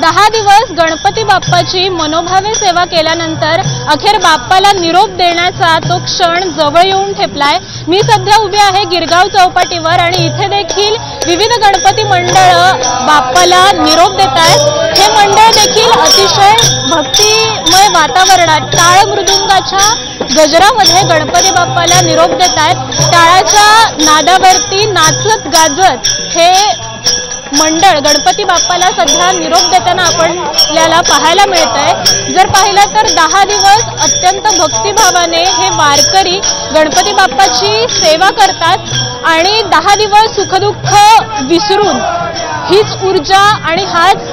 10 दिवस गणपती बाप्पाची मनोभावे सेवा केल्यानंतर अखेर बाप्पाला निरोप देण्याचा तो क्षण जवळ येऊन ठेपलाय। मी सध्या उभी आहे गिरगाव चौपाटीवर आणि इथे देखील विविध गणपती मंडळ बाप्पाला निरोप देत आहेत। हे मंडळ देखील अतिशय भक्तिमय वातावरणात टाळ मृदुंगाच्या गजरामध्ये गणपती बाप्पाला निरोप देत आहेत। टाळाच्या नादावरती नाचत गाजत हे मंडळ गणपती बाप्पाला सध्या निरोप देताना आपल्याला पाहायला मिळतंय। जर पाहिलं तर 10 दिवस अत्यंत भक्तिभावाने हे वारकरी गणपती बाप्पाची सेवा करतात आणि 10 दिवस सुखदुःख विसरून हीच ऊर्जा आणि हाच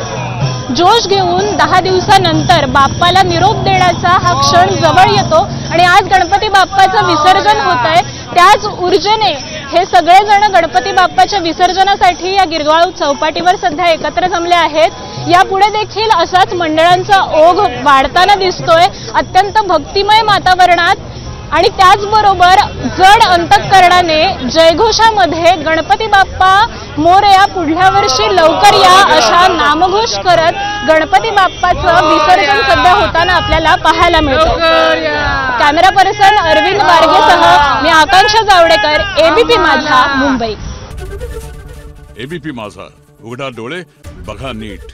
जोश घेऊन 10 दिवसानंतर बाप्पाला निरोप देण्याचा हा क्षण जवळ येतो आणि आज गणपती बाप्पाचं विसर्जन होतंय। त्याच ऊर्जेने हे सगळेजण गणपती बाप्पाच्या विसर्जनासाठी या गिरगाव चौपाटीवर सध्या एकत्र जमले आहेत। यापुढे देखील असाच मंडळांचा ओघ वाढताना दिसतोय अत्यंत भक्तिमय वातावरणात आणि त्याचबरोबर जड अंतःकरणाने जयघोषामध्ये गणपती बाप्पा मोरया पुढल्या वर्षी लवकर या अशा नामघोष करत गणपती बाप्पाचं विसर्जन सध्या होताना आपल्याला पाहायला मिळतं। कॅमेरा पर्सन अरविंद बारगेसह मी आकांक्षा जावडेकर, एबीपी माझा, मुंबई। एबीपी माझा, उघडा डोळे बघा नीट।